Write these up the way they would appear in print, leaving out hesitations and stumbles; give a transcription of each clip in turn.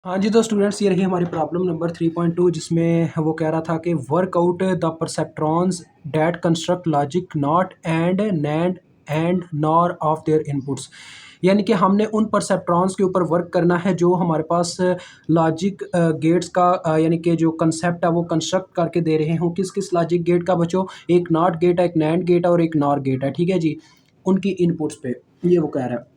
हाँ जी, तो स्टूडेंट्स ये रही हमारी प्रॉब्लम नंबर 3.2 जिसमें वो कह रहा था कि work out the perceptrons that construct logic not and NAND and nor of their inputs. यानी कि हमने उन परसेप्ट्रॉन्स के ऊपर वर्क करना है जो हमारे पास लॉजिक गेट्स का यानी कि जो कंसेप्ट है वो कंस्ट्रक्ट करके दे रहे हों। किस किस लॉजिक गेट का बच्चों? एक नॉट गेट है, एक नैंड गेट है और एक नॉर गेट है। ठीक है जी, उनकी इनपुट्स पे ये वो कह रहा है।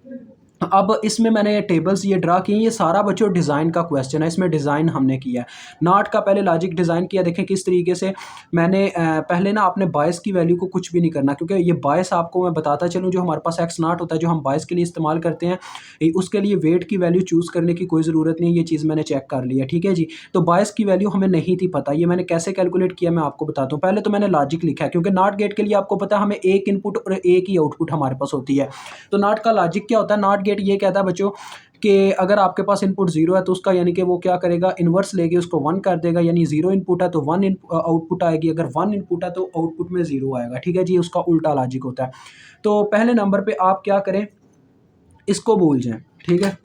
अब इसमें मैंने टेबल्स ये ड्रा किए, ये सारा बच्चों डिज़ाइन का क्वेश्चन है, इसमें डिज़ाइन हमने किया है। नॉट का पहले लॉजिक डिज़ाइन किया, देखें किस तरीके से मैंने पहले ना आपने बायस की वैल्यू को कुछ भी नहीं करना, क्योंकि ये बायस आपको मैं बताता चलूँ, जो हमारे पास एक्स नॉट होता है जो हम बायस के लिए इस्तेमाल करते हैं, उसके लिए वेट की वैल्यू चूज़ करने की कोई ज़रूरत नहीं है। ये चीज़ मैंने चेक कर लिया, ठीक है जी। तो बायस की वैल्यू हमें नहीं थी पता, ये मैंने कैसे कैलकुलेट किया मैं आपको बताता हूँ। पहले तो मैंने लॉजिक लिखा है, क्योंकि नॉट गेट के लिए आपको पता है हमें एक इनपुट और एक ही आउटपुट हमारे पास होती है। तो नॉट का लॉजिक क्या होता है? नॉट गेट ये कहता है बच्चों कि अगर आपके पास इनपुट ज़ीरो है तो उसका यानी कि वो क्या करेगा, इन्वर्स लेके उसको वन कर देगा। यानी ज़ीरो इनपुट है तो वन आउटपुट आएगी, अगर वन इनपुट है तो आउटपुट में ज़ीरो आएगा। ठीक है जी, उसका उल्टा लॉजिक होता है। तो पहले नंबर पे आप क्या करें, इसको भूल जाएं। ठीक है,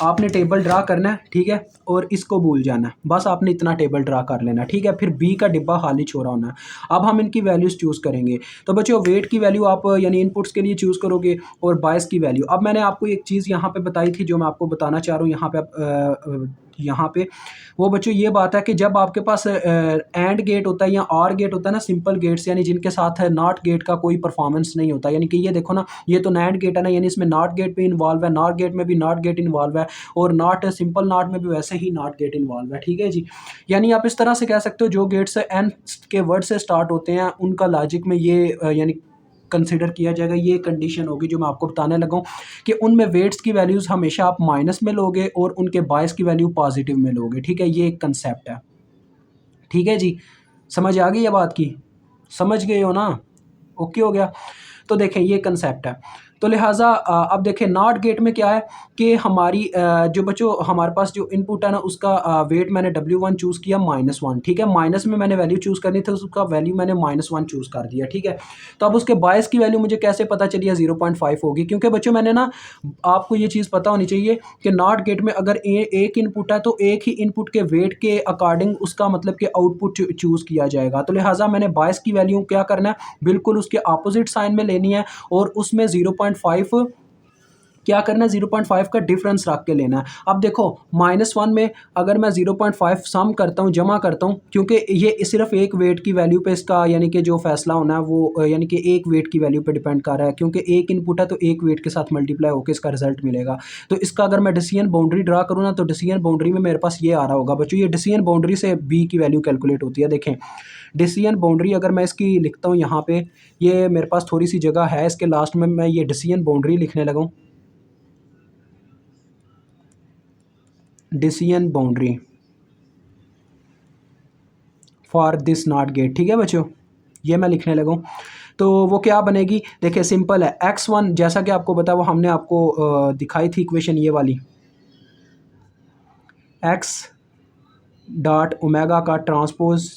आपने टेबल ड्रा करना है, ठीक है, और इसको भूल जाना है, बस आपने इतना टेबल ड्रा कर लेना है। ठीक है, फिर बी का डिब्बा खाली छोड़ा होना है। अब हम इनकी वैल्यूज़ चूज़ करेंगे। तो बच्चों वेट की वैल्यू आप यानी इनपुट्स के लिए चूज़ करोगे और बायस की वैल्यू। अब मैंने आपको एक चीज़ यहाँ पे बताई थी जो मैं आपको बताना चाह रहा हूँ यहाँ पे। यहाँ पे वो बच्चों ये बात है कि जब आपके पास एंड गेट होता है या और गेट होता है ना, सिंपल गेट्स यानी जिनके साथ है नॉट गेट का कोई परफॉर्मेंस नहीं होता, यानी कि ये देखो ना, ये तो नैंड गेट है ना, यानी इसमें नॉट गेट भी इन्वॉल्व है, नॉट गेट में भी नॉट गेट इन्वॉल्व है, और नॉट सिंपल नॉट में भी वैसे ही नॉट गेट इन्वॉल्व है। ठीक है जी, यानी आप इस तरह से कह सकते हो जो गेट्स एन के वर्ड से स्टार्ट होते हैं उनका लॉजिक में ये यानी कंसिडर किया जाएगा। ये कंडीशन होगी जो मैं आपको बताने लगा हूँ कि उनमें वेट्स की वैल्यूज़ हमेशा आप माइनस में लोगे और उनके बायस की वैल्यू पॉजिटिव में लोगे। ठीक है, ये एक कंसेप्ट है। ठीक है जी, समझ आ गई है बात की? समझ गए हो ना? ओके हो गया। तो देखें ये कंसेप्ट है। तो लिहाजा अब देखें नॉट गेट में क्या है कि हमारी जो बच्चों हमारे पास जो इनपुट है ना उसका वेट मैंने W1 चूज़ किया -1। ठीक है, माइनस में मैंने वैल्यू चूज़ करनी थी, उसका वैल्यू मैंने -1 चूज़ कर दिया। ठीक है, तो अब उसके बायस की वैल्यू मुझे कैसे पता चली है? 0.5 होगी, क्योंकि बच्चों मैंने ना, आपको ये चीज़ पता होनी चाहिए कि नॉट गेट में अगर एक इनपुट है तो एक ही इनपुट के वेट के अकॉर्डिंग उसका मतलब कि आउटपुट चूज़ किया जाएगा। तो लिहाजा मैंने बायस की वैल्यू क्या करना है, बिल्कुल उसके अपोजिट साइन में लेनी है और उसमें 0.5 क्या करना है, 0.5 का डिफरेंस रख के लेना है। अब देखो -1 में अगर मैं 0.5 सम करता हूँ, जमा करता हूँ, क्योंकि ये सिर्फ एक वेट की वैल्यू पे इसका यानी कि जो फैसला होना है वो यानी कि एक वेट की वैल्यू पे डिपेंड कर रहा है, क्योंकि एक इनपुट है तो एक वेट के साथ मल्टीप्लाई होकर इसका रिजल्ट मिलेगा। तो इसका अगर मैं डिसीजन बाउंड्री ड्रा करूँ ना, तो डिसीजन बाउंड्री में मेरे पास ये आ रहा होगा बच्चों, ये डिसीजन बाउंड्री से बी की वैल्यू कैलकुलेट होती है। देखें डिसीजन बाउंड्री अगर मैं इसकी लिखता हूँ यहाँ पे, ये मेरे पास थोड़ी सी जगह है, इसके लास्ट में मैं ये डिसीजन बाउंड्री लिखने लगा हूँ। Decision boundary for this not gate. ठीक है बच्चों, ये मैं लिखने लगा हूँ। तो वो क्या बनेगी, देखिए सिंपल है, x1 जैसा कि आपको पता है वो हमने आपको दिखाई थी इक्वेशन ये वाली, x डॉट ओमेगा का ट्रांसपोज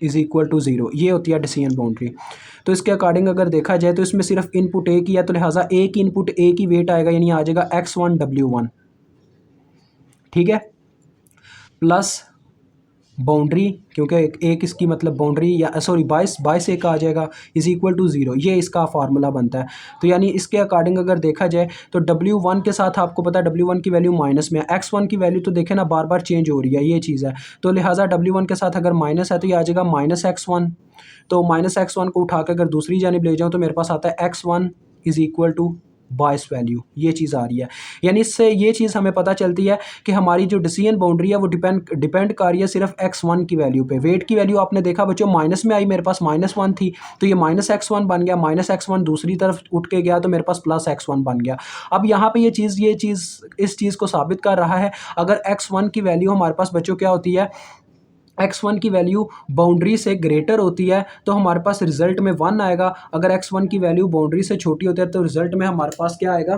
इज इक्वल टू 0, ये होती है डिसीजन बाउंड्री। तो इसके अकॉर्डिंग अगर देखा जाए तो इसमें सिर्फ इनपुट एक ही है, तो लिहाजा एक इनपुट एक ही वेट आएगा, यानी आ जाएगा x1 W1। ठीक है, प्लस बाउंड्री, क्योंकि एक इसकी मतलब बाउंड्री या सॉरी बाईस बाईस एक आ जाएगा इज इक्वल टू 0, ये इसका फार्मूला बनता है। तो यानी इसके अकॉर्डिंग अगर देखा जाए तो W1 के साथ आपको पता है W1 की वैल्यू माइनस में है, x1 की वैल्यू तो देखें ना बार बार चेंज हो रही है, ये चीज़ है। तो लिहाजा W1 के साथ अगर माइनस है तो ये आ जाएगा -x1। तो -x1 को उठा कर अगर दूसरी जानिब ले जाऊँ तो मेरे पास आता है x1 is equal to bias value, ये चीज़ आ रही है। यानी इससे ये चीज़ हमें पता चलती है कि हमारी जो डिसीजन बाउंड्री है वो डिपेंड कर रही है सिर्फ x1 की वैल्यू पे। वेट की वैल्यू आपने देखा बच्चों माइनस में आई, मेरे पास -1 थी, तो ये -x1 बन गया, -x1 दूसरी तरफ उठ के गया तो मेरे पास +x1 बन गया। अब यहाँ पे ये चीज़ इस चीज़ को साबित कर रहा है, अगर x1 की वैल्यू हमारे पास बच्चों क्या होती है, x1 की वैल्यू बाउंड्री से ग्रेटर होती है तो हमारे पास रिजल्ट में 1 आएगा, अगर x1 की वैल्यू बाउंड्री से छोटी होती है तो रिजल्ट में हमारे पास क्या आएगा,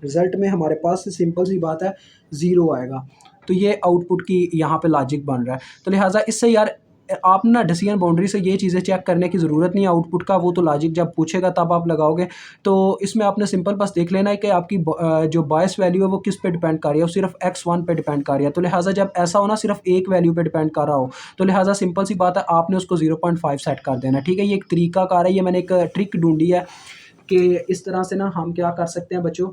रिजल्ट में हमारे पास सिंपल सी बात है 0 आएगा। तो ये आउटपुट की यहाँ पे लॉजिक बन रहा है। तो लिहाजा इससे यार आप ना डिसीजन बाउंड्री से ये चीज़ें चेक करने की ज़रूरत नहीं है आउटपुट का, वो तो लॉजिक जब पूछेगा तब आप लगाओगे। तो इसमें आपने सिंपल बस देख लेना है कि आपकी जो बायस वैल्यू है वो किस पे डिपेंड कर रही है, वो सिर्फ x1 पे डिपेंड कर रही है। तो लिहाजा जब ऐसा हो ना सिर्फ एक वैल्यू पे डिपेंड कर रहा हो, तो लिहाजा सिंपल सी बात है आपने उसको 0.5 सेट कर देना, ठीक है। ये एक तरीका कार है, ये मैंने एक ट्रिक ढूंढी है कि इस तरह से ना हम क्या कर सकते हैं बच्चों,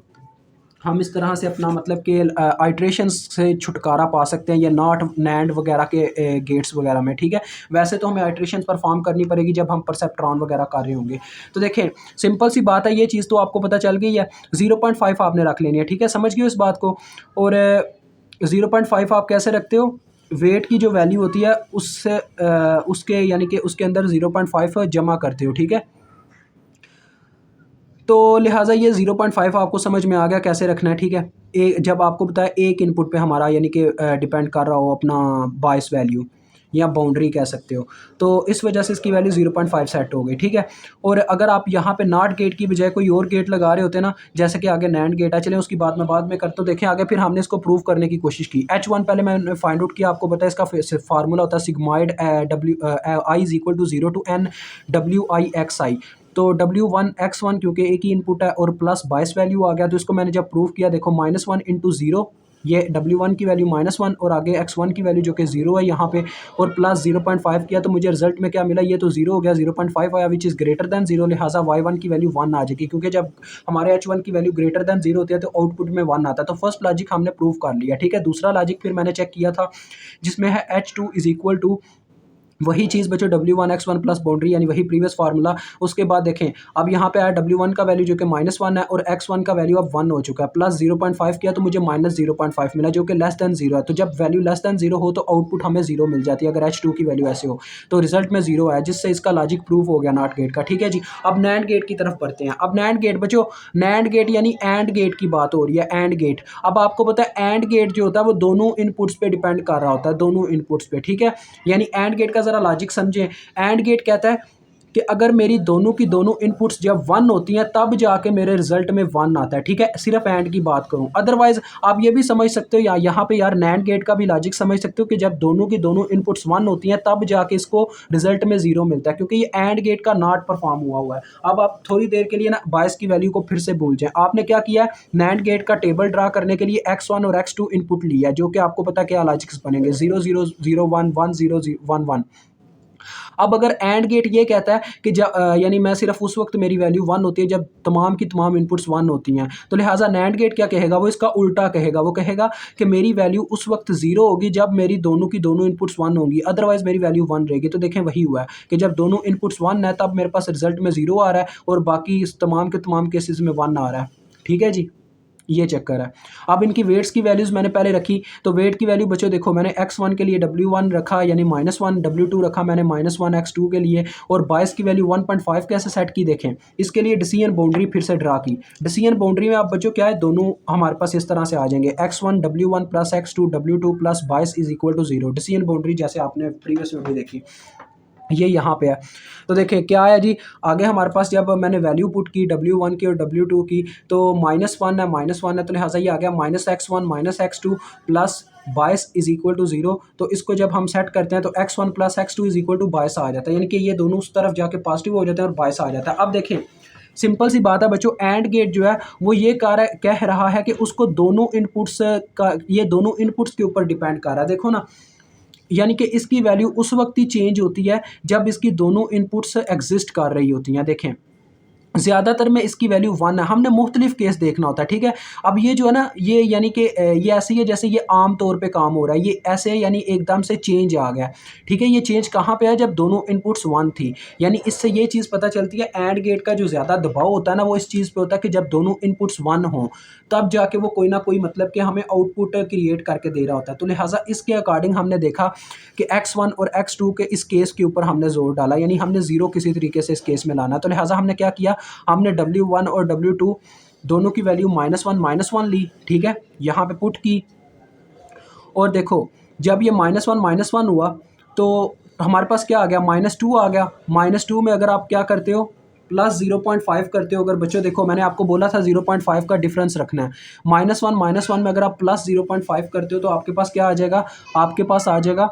हम इस तरह से अपना मतलब कि आइट्रेशंस से छुटकारा पा सकते हैं, या नॉट नैंड वगैरह के गेट्स वगैरह में, ठीक है। वैसे तो हमें आइट्रेशंस परफॉर्म करनी पड़ेगी जब हम परसेप्ट्रॉन वगैरह कर रहे होंगे। तो देखें सिंपल सी बात है, ये चीज़ तो आपको पता चल गई है। 0.5 आपने रख लेनी है, ठीक है, समझ गए इस बात को। और 0.5 आप कैसे रखते हो, वेट की जो वैल्यू होती है उससे उसके यानी कि उसके अंदर 0.5 जमा करते हो, ठीक है। तो लिहाजा ये 0.5 आपको समझ में आ गया कैसे रखना है, ठीक है। जब आपको बताया एक इनपुट पे हमारा यानी कि डिपेंड कर रहा हो अपना बायस वैल्यू या बाउंड्री कह सकते हो, तो इस वजह से इसकी वैल्यू 0.5 सेट हो गई, ठीक है। और अगर आप यहाँ पे नॉट गेट की बजाय कोई और गेट लगा रहे होते ना, जैसे कि आगे नैंड गेट है, चलें उसकी बात मैं बाद में करता हूँ। देखें आगे फिर हमने इसको प्रूव करने की कोशिश की। H1 पहले मैंने फाइंड आउट किया, आपको बताया इसका फार्मूला होता है sigmoid I is equal to 0 to n WI/XI। तो W1 X1 क्योंकि एक ही इनपुट है और प्लस बायस वैल्यू आ गया, तो इसको मैंने जब प्रूव किया, देखो -1 इंटू 0, ये W1 की वैल्यू -1 और आगे X1 की वैल्यू जो कि 0 है यहाँ पे, और प्लस 0.5 किया, तो मुझे रिजल्ट में क्या मिला, ये तो 0 हो गया, 0.5 आया विच इज़ ग्रेटर दैन 0, लिहाजा Y1 की वैल्यू 1 आ जाएगी, क्योंकि जब हमारे H1 की वैल्यू ग्रेटर दैन 0 होती है तो आउटपुट में 1 आता है। तो फर्स्ट लॉजिक हमने प्रूव कर लिया, ठीक है। दूसरा लॉजिक फिर मैंने चेक किया था जिसमें है H2 इज इक्वल टू वही चीज़ बच्चों W1 X1 प्लस बाउंड्री यानी वही प्रीवियस फार्मूला। उसके बाद देखें अब यहाँ पे आया W1 का वैल्यू जो कि -1 है और X1 का वैल्यू अब 1 हो चुका है, प्लस 0.5 किया तो मुझे -0.5 मिला जो कि लेस दैन 0 है। तो जब वैल्यू लेस दैन 0 हो तो आउटपुट हमें 0 मिल जाती है, अगर H2 की वैल्यू ऐसे हो तो रिजल्ट में 0 है, जिससे इसका लॉजिक प्रूफ हो गया नॉट गेट का, ठीक है जी। अब नैंड गेट की तरफ बढ़ते हैं। अब नैंड गेट बच्चों, नैंड गेट यानी एंड गेट की बात हो रही है, एंड गेट। अब आपको पता है एंड गेट जो होता है वो दोनों इनपुट्स पे डिपेंड कर रहा होता है, दोनों इनपुट्स पे, ठीक है। यानी एंड गेट का जरा लॉजिक समझें। एंड गेट कहता है कि अगर मेरी दोनों की दोनों इनपुट्स जब 1 होती हैं तब जाके मेरे रिजल्ट में 1 आता है, ठीक है, सिर्फ एंड की बात करूं। अदरवाइज आप ये भी समझ सकते हो, या यहाँ पे यार नैंड गेट का भी लॉजिक समझ सकते हो कि जब दोनों की दोनों इनपुट्स 1 होती हैं तब जाके इसको रिजल्ट में 0 मिलता है, क्योंकि ये एंड गेट का नॉट परफॉर्म हुआ है। अब आप थोड़ी देर के लिए ना बायस की वैल्यू को फिर से भूल जाए। आपने क्या किया है, नैंड गेट का टेबल ड्रा करने के लिए X1 और X2 इनपुट लिया है, जो कि आपको पता क्या लॉजिक्स बनेंगे, 0 0 0 1 1 0 1 1। अब अगर एंड गेट ये कहता है कि जब यानी मैं सिर्फ उस वक्त मेरी वैल्यू 1 होती है जब तमाम की तमाम इनपुट्स 1 होती हैं, तो लिहाजा नैंड गेट क्या कहेगा, वो इसका उल्टा कहेगा। वो कहेगा कि मेरी वैल्यू उस वक्त 0 होगी जब मेरी दोनों की दोनों इनपुट्स 1 होंगी, अदरवाइज मेरी वैल्यू 1 रहेगी। तो देखें वही हुआ है कि जब दोनों इनपुट्स 1 है तब मेरे पास रिजल्ट में 0 आ रहा है और बाकी इस तमाम के तमाम केसेस में 1 आ रहा है, ठीक है जी। ये चक्कर है। अब इनकी वेट्स की वैल्यूज़ मैंने पहले रखी, तो वेट की वैल्यू बच्चों देखो मैंने X1 के लिए W1 रखा यानी -1, W2 रखा मैंने -1 X2 के लिए, और बायस की वैल्यू 1.5 कैसे सेट की देखें। इसके लिए डिसीजन बाउंड्री फिर से ड्रा की। डिसीजन बाउंड्री में अब बच्चों क्या है, दोनों हमारे पास इस तरह से आ जाएंगे, X1 W1 plus X2 W2 plus bias is equal to 0। Decision boundary जैसे आपने प्रीवियस में भी देखी, ये यहाँ पे है। तो देखिए क्या आया जी, आगे हमारे पास जब मैंने वैल्यू पुट की W1 की और W2 की, तो -1 है तो लिहाजा ये आ गया -X1 -X2 plus bias is equal to 0। तो इसको जब हम सेट करते हैं तो X1 plus X2 is equal to bias आ जाता है, यानी कि ये दोनों उस तरफ जाके पॉजिटिव हो जाते हैं और बायस आ जाता है। अब देखें सिंपल सी बात है बच्चों, एंड गेट जो है वो ये कह रहा है कि उसको दोनों इनपुट्स का, ये दोनों इनपुट्स के ऊपर डिपेंड कर रहा है, देखो ना, यानी कि इसकी वैल्यू उस वक्त ही चेंज होती है जब इसकी दोनों इनपुट्स एग्जिस्ट कर रही होती हैं। देखें ज़्यादातर में इसकी वैल्यू 1 है, हमने मुख्तलिफ केस देखना होता है, ठीक है। अब ये जो है ना, ये यानी कि ये ऐसे ही है जैसे ये आम तौर पे काम हो रहा है, ये ऐसे यानी एकदम से चेंज आ गया, ठीक है। ये चेंज कहाँ पे है, जब दोनों इनपुट्स 1 थी, यानी इससे ये चीज़ पता चलती है एंड गेट का जो ज़्यादा दबाव होता है ना वो इस चीज़ पे होता है कि जब दोनों इनपुट्स 1 हों तब जाके वो कोई ना कोई मतलब कि हमें आउटपुट क्रिएट करके दे रहा होता है। तो लिहाजा इसके अकॉर्डिंग हमने देखा कि X1 और X2 के इस केस के ऊपर हमने जोर डाला, यानी हमने 0 किसी तरीके से इस केस में लाना। तो लिहाजा हमने क्या किया, हमने W1 और W2 दोनों की वैल्यू -1 ली, ठीक है, यहाँ पे पुट की। और देखो जब ये -1 हुआ तो हमारे पास क्या आ गया, -2 आ गया। -2 में अगर आप क्या करते हो, प्लस 0.5 करते हो। अगर बच्चों देखो मैंने आपको बोला था 0.5 का डिफरेंस रखना है, -1 में अगर आप प्लस 0.5 करते हो तो आपके पास क्या आ जाएगा, आपके पास आ जाएगा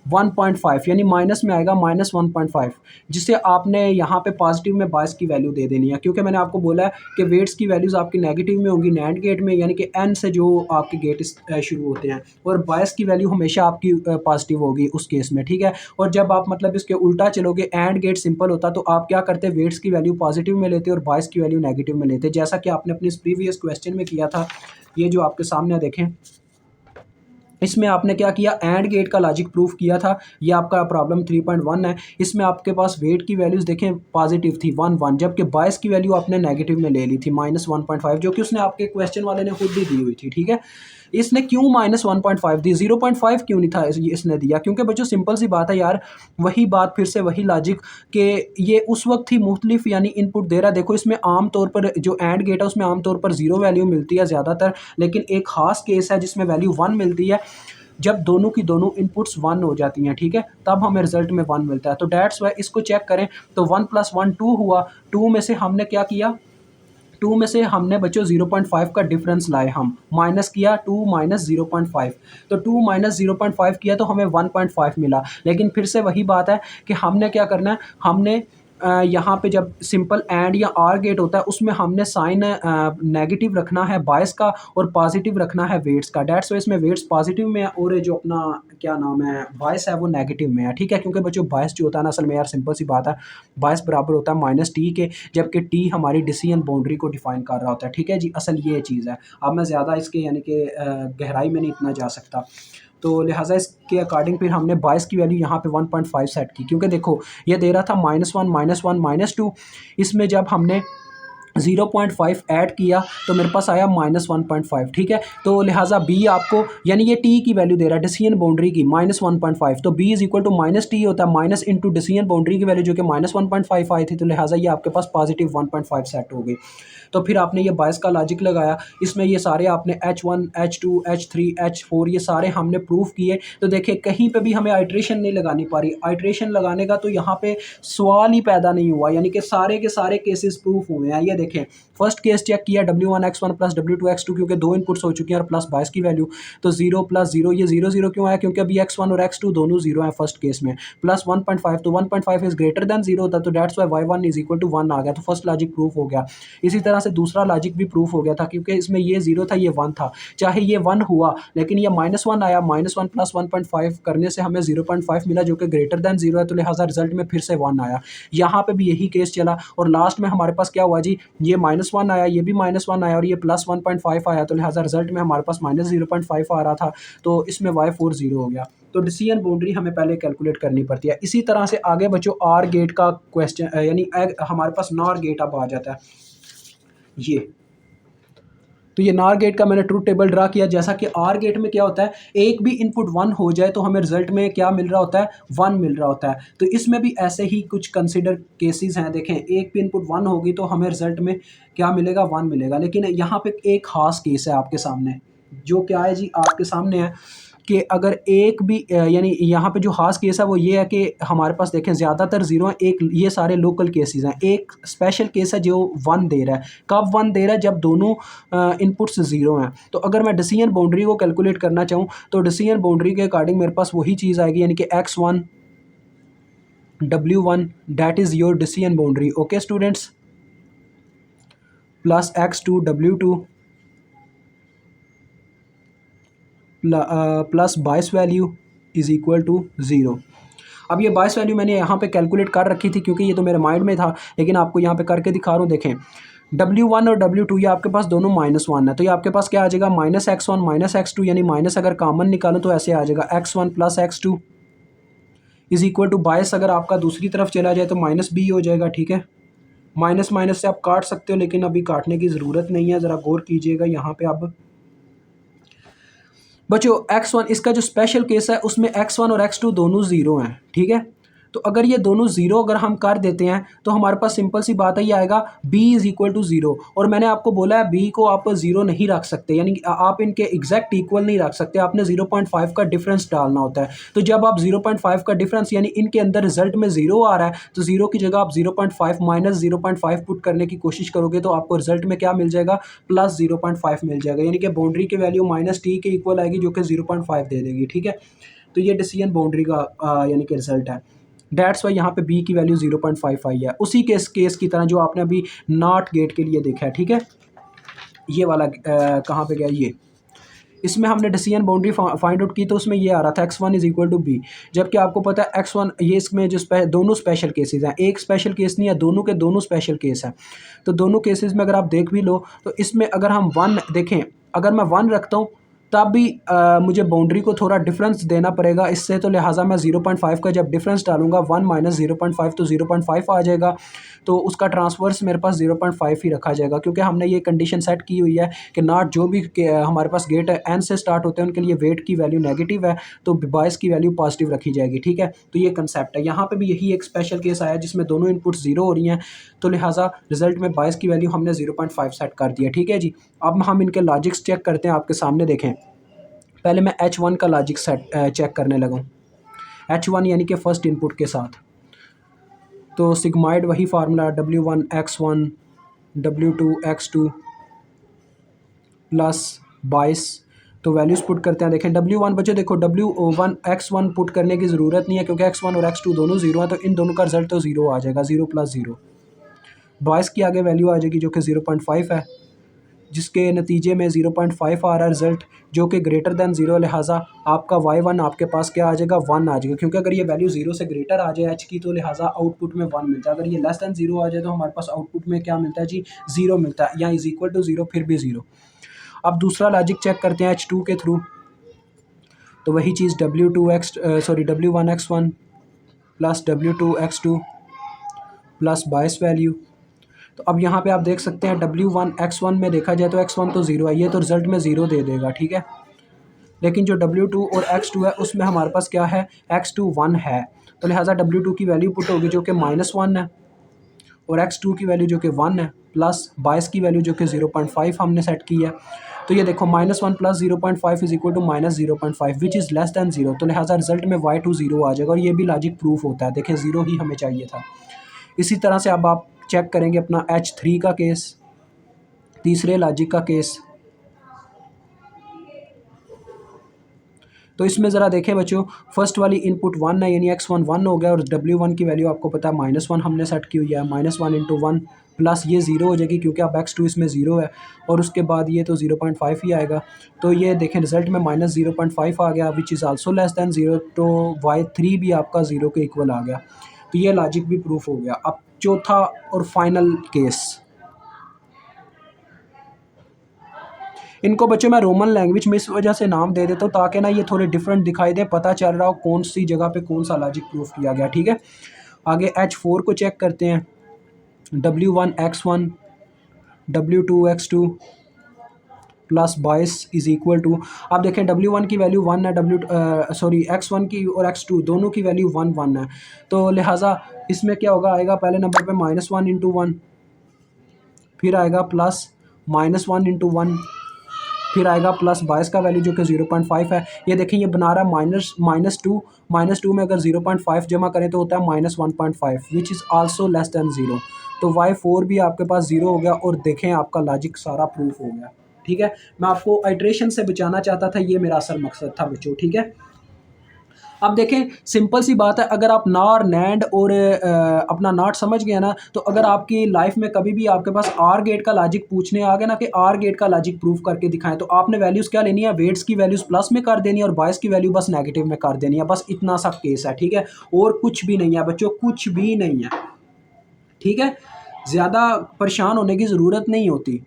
1.5 यानी माइनस में आएगा -1.5, जिसे आपने यहाँ पे पॉजिटिव में बायस की वैल्यू दे देनी है, क्योंकि मैंने आपको बोला है कि वेट्स की वैल्यूज़ आपकी नेगेटिव में होंगी नैंड गेट में, यानी कि n से जो आपके गेट शुरू होते हैं, और बायस की वैल्यू हमेशा आपकी पॉजिटिव होगी उस केस में, ठीक है। और जब आप मतलब इसके उल्टा चलोगे, एंड गेट सिंपल होता तो आप क्या करते, वेट्स की वैल्यू पॉजिटिव में लेते और बायस की वैल्यू नेगेटिव में लेते, जैसा कि आपने अपने प्रीवियस क्वेश्चन में किया था। ये जो आपके सामने देखें, इसमें आपने क्या किया, एंड गेट का लॉजिक प्रूफ किया था। ये आपका प्रॉब्लम 3.1 है। इसमें आपके पास वेट की वैल्यूज़ देखें पॉजिटिव थी 1 1, जबकि बायस की वैल्यू आपने नेगेटिव में ले ली थी -1.5, जो कि उसने आपके क्वेश्चन वाले ने खुद ही दी हुई थी, ठीक है। इसने क्यों -1.5 दी, 0.5 क्यों नहीं था इसने दिया, क्योंकि बच्चों सिंपल सी बात है यार, वही बात फिर से वही लॉजिक कि ये उस वक्त ही मुख्तलिफ यानी इनपुट दे रहा है। देखो इसमें आम तौर पर जो एंड गेट है उसमें आम तौर पर 0 वैल्यू मिलती है ज़्यादातर, लेकिन एक ख़ास केस है जिसमें वैल्यू 1 मिलती है, जब दोनों की दोनों इनपुट्स 1 हो जाती हैं, ठीक है, तब हमें रिजल्ट में 1 मिलता है। तो दैट्स वाई इसको चेक करें तो 1 + 1 2 हुआ, 2 में से हमने क्या किया, 2 में से हमने बच्चों 0.5 का डिफरेंस लाए, हम माइनस किया 2 - 0.5, तो 2 - 0.5 किया तो हमें 1.5 मिला। लेकिन फिर से वही बात है कि हमने क्या करना है, हमने यहाँ पे जब सिंपल एंड या आर गेट होता है उसमें हमने साइन नेगेटिव रखना है बायस का और पॉजिटिव रखना है वेट्स का। डेट्स वाइज में वेट्स पॉजिटिव में है और ये जो अपना क्या नाम है बायस है वो नेगेटिव में है, ठीक है। क्योंकि बच्चों बायस जो होता है ना, असल में यार सिंपल सी बात है, बायस बराबर होता है -t के, जबकि टी हमारी डिसीजन बाउंड्री को डिफाइन कर रहा होता है, ठीक है जी। असल ये चीज़ है। अब मैं ज़्यादा इसके यानी कि गहराई में नहीं इतना जा सकता, तो लिहाजा इसके अकॉर्डिंग फिर हमने बायस की वैल्यू यहाँ पे 1.5 सेट की, क्योंकि देखो ये दे रहा था -1 -1 -2, इसमें जब हमने 0.5 ऐड किया तो मेरे पास आया -1.5, ठीक है। तो लिहाजा बी आपको यानी ये टी की वैल्यू दे रहा है डिसीजन बाउंड्री की -1.5, तो B is equal to -t होता है, माइनस इंटू डिसीजन बाउंड्री की वैल्यू जो कि -1.5 आई थी, तो लिहाजा ये आपके पास पॉजिटिव 1.5 सेट हो गई। तो फिर आपने ये बायस का लॉजिक लगाया, इसमें ये सारे आपने H1 H2 H3 H4 ये सारे हमने प्रूफ किए। तो देखिए कहीं पे भी हमें आइट्रेशन नहीं लगानी पा रही, आइट्रेशन लगाने का तो यहाँ पे सवाल ही पैदा नहीं हुआ, यानी कि सारे के सारे केसेस प्रूफ हुए हैं। ये देखें फर्स्ट केस चेक किया W1 X1 + W2 X2, क्योंकि दो इनपुट्स हो चुकी हैं और प्लस बायस की वैल्यू, तो 0 + 0 ये 0 0 क्यों आया, क्योंकि अभी X1 और X2 दोनों 0 हैं फर्स्ट केस में, प्लस 1.5 तो 1.5 इज ग्रेटर देन 0 होता, तो that's why Y1 is equal to 1 आ गया, तो फर्स्ट लॉजिक प्रूफ हो गया। इसी तरह से दूसरा लॉजिक भी प्रूफ हो गया था, क्योंकि इसमें ये 0 था ये 1 था, चाहे ये 1 हुआ लेकिन ये -1 आया, -1 + 1.5 करने से हमें 0.5 मिला जो कि ग्रेटर देन 0 है, तो लिहाजा रिजल्ट में फिर से 1 आया। यहाँ पे भी यही केस चला और लास्ट में हमारे पास क्या हुआ जी, ये -1 आया, ये भी -1 आया और ये प्लस 1.5 आया, तो लिहाजा रिजल्ट में हमारे पास -0.5 आ रहा था, तो इसमें Y4 0 हो गया। तो डिसीजन बाउंड्री हमें पहले कैलकुलेट करनी पड़ती है। इसी तरह से आगे बच्चों आर गेट का क्वेश्चन यानी हमारे पास नॉर गेट अब आ जाता है। ये तो ये नार गेट का मैंने ट्रूथ टेबल ड्रा किया। जैसा कि आर गेट में क्या होता है, एक भी इनपुट 1 हो जाए तो हमें रिजल्ट में क्या मिल रहा होता है, 1 मिल रहा होता है। तो इसमें भी ऐसे ही कुछ कंसिडर केसेस हैं। देखें एक भी इनपुट 1 होगी तो हमें रिजल्ट में क्या मिलेगा, 1 मिलेगा। लेकिन यहाँ पे एक खास केस है आपके सामने, जो क्या है जी आपके सामने है कि अगर एक भी यानी यहाँ पे जो खास केस है वो ये है कि हमारे पास देखें ज़्यादातर 0 हैं, एक ये सारे लोकल केसेस हैं, एक स्पेशल केस है जो 1 दे रहा है। कब 1 दे रहा है, जब दोनों इनपुट्स 0 हैं। तो अगर मैं डिसीजन बाउंड्री को कैलकुलेट करना चाहूँ तो डिसीजन बाउंड्री के अकॉर्डिंग मेरे पास वही चीज़ आएगी, यानी कि X1 W1 that is your decision boundary, okay students, plus X2 W2 plus bias value is equal to 0। अब ये बायस वैल्यू मैंने यहाँ पे कैलकुलेट कर रखी थी क्योंकि ये तो मेरे माइंड में था, लेकिन आपको यहाँ पे करके दिखा रहा हूँ। देखें W1 और W2 ये आपके पास दोनों -1 है, तो ये आपके पास क्या आ जाएगा, -X1 -X2, यानी माइनस अगर कॉमन निकालूँ तो ऐसे आ जाएगा X1 + X2 is equal to बायस अगर आपका दूसरी तरफ चला जाए तो -B हो जाएगा, ठीक है। माइनस माइनस से आप काट सकते हो लेकिन अभी काटने की ज़रूरत नहीं है, ज़रा गौर कीजिएगा यहाँ पे। अब बच्चों X1 इसका जो स्पेशल केस है उसमें X1 और X2 दोनों 0 हैं, ठीक है। तो अगर ये दोनों 0 अगर हम कर देते हैं तो हमारे पास सिंपल सी बात है, ये आएगा B इज़ इक्वल टू 0। और मैंने आपको बोला है B को आप 0 नहीं रख सकते, यानी कि आप इनके एग्जैक्ट इक्वल नहीं रख सकते, आपने 0.5 का डिफरेंस डालना होता है। तो जब आप 0.5 का डिफरेंस यानी इनके अंदर रिजल्ट में 0 आ रहा है तो 0 की जगह आप 0.5 माइनस 0.5 पुट करने की कोशिश करोगे तो आपको रिजल्ट में क्या मिल जाएगा, प्लस 0.5 मिल जाएगा, यानी कि बाउंड्री की वैल्यू -t के इक्वल आएगी जो कि 0.5 दे देगी, ठीक है। तो ये डिसीजन बाउंड्री का यानी कि रिजल्ट है। दैट्स वाई यहाँ पे बी की वैल्यू 0.5 आई है, उसी केस की तरह जो आपने अभी नॉट गेट के लिए देखा है, ठीक है। ये वाला कहाँ पे गया, ये इसमें हमने डिसीजन बाउंड्री फाइंड आउट की तो उसमें ये आ रहा था x1 is equal to be, जबकि आपको पता है x1 ये इसमें जो दोनों स्पेशल केसेस हैं, एक स्पेशल केस नहीं है, दोनों के दोनों स्पेशल केस हैं। तो दोनों केसेस में अगर आप देख भी लो तो इसमें अगर हम 1 देखें, अगर मैं 1 रखता हूँ तब भी मुझे बाउंड्री को थोड़ा डिफरेंस देना पड़ेगा इससे, तो लिहाजा मैं 0.5 का जब डिफरेंस डालूंगा 1 माइनस 0.5 तो 0.5 आ जाएगा, तो उसका ट्रांसवर्स मेरे पास 0.5 ही रखा जाएगा, क्योंकि हमने ये कंडीशन सेट की हुई है कि नॉट जो भी हमारे पास गेट है एन से स्टार्ट होते हैं उनके लिए वेट की वैल्यू नेगेटिव है, तो बायस की वैल्यू पॉजिटिव रखी जाएगी, ठीक है। तो ये कंसेप्ट है। यहाँ पे भी यही एक स्पेशल केस आया जिसमें दोनों इनपुट 0 हो रही हैं, तो लिहाजा रिजल्ट में बायस की वैल्यू हमने 0.5 सेट कर दिया, ठीक है जी। अब हम इनके लॉजिक्स चेक करते हैं, आपके सामने देखें। पहले मैं H1 का लॉजिक सेट चेक करने लगा हूँ, H1 यानी कि फर्स्ट इनपुट के साथ। तो सिग्माइड वही formula W1 X1 W2 X2 plus 22। तो वैल्यूज़ पुट करते हैं, देखें W1 बच्चों देखो W1 X1 पुट करने की ज़रूरत नहीं है क्योंकि X1 और X2 दोनों 0 हैं, तो इन दोनों का रिजल्ट तो 0 आ जाएगा, 0 प्लस 0। 22 की आगे वैल्यू आ जाएगी जो कि 0.5 है, जिसके नतीजे में 0.5 आ रहा है रिजल्ट जो कि ग्रेटर दैन 0, लिहाजा आपका y1 आपके पास क्या आ जाएगा, 1 आ जाएगा, क्योंकि अगर ये वैल्यू 0 से ग्रेटर आ जाए h की तो लिहाजा आउटपुट में 1 मिलता है। अगर ये लेस दैन 0 आ जाए तो हमारे पास आउटपुट में क्या मिलता है जी, 0 मिलता है, या इज इक्वल टू 0 फिर भी 0। अब दूसरा लॉजिक चेक करते हैं H2 के थ्रू। तो वही चीज़ W1 X1 plus W2 X2 plus 22 value. तो अब यहाँ पे आप देख सकते हैं W1 X1 में देखा जाए तो X1 तो 0 है, ये तो रिजल्ट में 0 दे देगा, ठीक है। लेकिन जो W2 और X2 है उसमें हमारे पास क्या है, X2 1 है, तो लिहाजा W2 की वैल्यू पुट होगी जो कि -1 है, और X2 की वैल्यू जो कि 1 है, प्लस 22 की वैल्यू जो कि 0.5 हमने सेट की है। तो ये देखो -1 plus 0.5 is equal to -0.5 which is less than 0, तो लिहाजा रिजल्ट में y2 0 आ जाएगा, और ये भी लॉजिक प्रूफ होता है। देखें 0 ही हमें चाहिए था। इसी तरह से अब आप चेक करेंगे अपना H3 का केस, तीसरे लॉजिक का केस। तो इसमें ज़रा देखें बच्चों, फर्स्ट वाली इनपुट 1 है यानी X1 1 हो गया, और W1 की वैल्यू आपको पता है -1 हमने सेट की हुई है, -1 इंटू 1 प्लस ये 0 हो जाएगी क्योंकि अब X2 इसमें 0 है, और उसके बाद ये तो 0.5 ही आएगा। तो ये देखें रिजल्ट में -0.5 आ गया which is also less than 0, तो y3 भी आपका 0 के इक्वल आ गया। तो ये लॉजिक भी प्रूफ हो गया। अब चौथा और फाइनल केस, इनको बच्चों मैं रोमन लैंग्वेज में इस वजह से नाम दे देता हूँ ताकि ना ये थोड़े डिफरेंट दिखाई दे, पता चल रहा हो कौन सी जगह पे कौन सा लॉजिक प्रूफ किया गया, ठीक है। आगे H4 को चेक करते हैं। W1 X1 W2 X2 plus 22 is equal to, आप देखें W1 की वैल्यू 1 है, X1 की और X2 दोनों की वैल्यू 1 1 है, तो लिहाजा इसमें क्या होगा, आएगा पहले नंबर पे -1 इंटू 1, फिर आएगा प्लस -1 इंटू 1, फिर आएगा प्लस 22 का वैल्यू जो कि 0.5 है। ये देखें ये बना रहा है -2 में अगर 0.5 जमा करें तो होता है -1.5 which is also less than 0। तो y4 भी आपके पास 0 हो गया, और देखें आपका लॉजिक सारा प्रूफ हो गया, ठीक है। मैं आपको आइट्रेशन से बचाना चाहता था, ये मेरा असल मकसद था बच्चों, ठीक है। अब देखें सिंपल सी बात है, अगर आप नॉर नैंड और अपना नॉट समझ गए ना, तो अगर आपकी लाइफ में कभी भी आपके पास आर गेट का लॉजिक पूछने आ गया ना कि आर गेट का लॉजिक प्रूफ करके दिखाएं, तो आपने वैल्यूज़ क्या लेनी है, वेट्स की वैल्यूज़ प्लस में कर देनी है और बायस की वैल्यू बस नेगेटिव में कर देनी है, बस इतना सा केस है, ठीक है। और कुछ भी नहीं है बच्चों, कुछ भी नहीं है, ठीक है। ज़्यादा परेशान होने की ज़रूरत नहीं होती।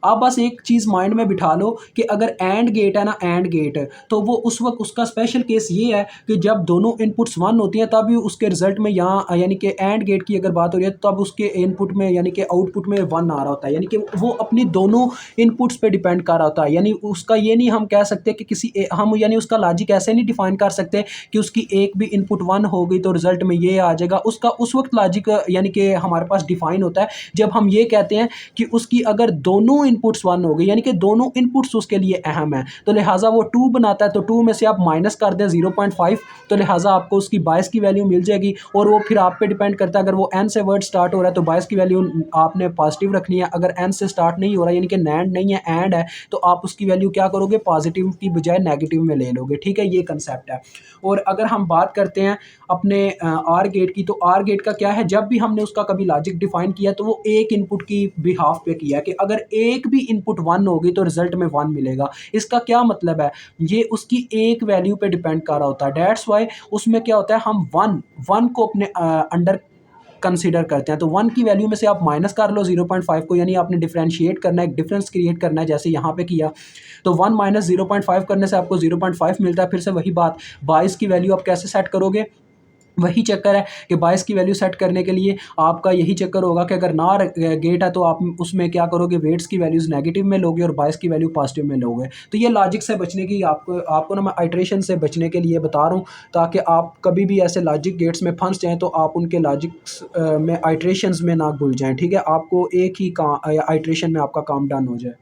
आप बस एक चीज़ माइंड में बिठा लो कि अगर एंड गेट है ना, एंड गेट, तो वो उस वक्त उसका स्पेशल केस ये है कि जब दोनों इनपुट्स 1 होती हैं तभी उसके रिजल्ट में यहाँ यानी कि एंड गेट की अगर बात हो रही है तब उसके इनपुट में यानी कि आउटपुट में 1 आ रहा होता है, यानी कि वो अपनी दोनों इनपुट्स पे डिपेंड कर रहा होता है। यानी उसका ये नहीं हम कह सकते कि हम यानी उसका लॉजिक ऐसे नहीं डिफाइन कर सकते कि उसकी एक भी इनपुट 1 हो गई तो रिजल्ट में ये आ जाएगा। उसका उस वक्त लॉजिक यानी कि हमारे पास डिफाइन होता है जब हम ये कहते हैं कि उसकी अगर दोनों इनपुट्स 1 हो गए, यानी कि दोनों इनपुट्स उसके लिए अहम है, तो लिहाजा वो 2 बनाता है, तो 2 में से आप माइनस कर दें 0.5, तो लिहाजा आपको उसकी बायस की वैल्यू मिल जाएगी। और वो फिर आप पे डिपेंड करता है, अगर वो एन से वर्ड स्टार्ट हो रहा है तो बायस की वैल्यू आपने पॉजिटिव रखनी है, अगर एन से स्टार्ट नहीं हो रहा यानी कि नैंड नहीं है एंड है, तो आप उसकी वैल्यू क्या करोगे, पॉजिटिव की बजाय नेगेटिव में ले लोगे। ठीक है, ये कंसेप्ट है। और अगर हम बात करते हैं अपने आर गेट की, तो आर गेट का क्या है, जब भी हमने उसका कभी लॉजिक डिफाइन किया तो वो एक इनपुट की बिहाफ पे किया कि अगर एक भी इनपुट 1 होगी तो रिजल्ट में 1 मिलेगा। इसका क्या मतलब है, ये उसकी एक वैल्यू पे डिपेंड कर रहा होता है। डेट्स वाई उसमें क्या होता है, हम वन वन को अपने अंडर कंसीडर करते हैं, तो 1 की वैल्यू में से आप माइनस कर लो 0.5 को, यानी आपने डिफरेंशिएट करना है, एक डिफरेंस क्रिएट करना है, जैसे यहाँ पे किया। तो 1 माइनस 0.5 करने से आपको 0.5 मिलता है। फिर से वही बात, 22 की वैल्यू आप कैसे सेट करोगे, वही चक्कर है कि 22 की वैल्यू सेट करने के लिए आपका यही चक्कर होगा कि अगर नार गेट है तो आप उसमें क्या करोगे, वेट्स की वैल्यूज़ नेगेटिव में लोगे और 22 की वैल्यू पॉजिटिव में लोगे। तो ये लॉजिक से बचने की आपको ना मैं आइट्रेशन से बचने के लिए बता रहा हूँ, ताकि आप कभी भी ऐसे लॉजिक गेट्स में फंस जाएँ तो आप उनके लॉजिक्स में आइट्रेशंस में ना भूल जाएँ। ठीक है, आपको एक ही आइट्रेशन में आपका काम डन हो जाए।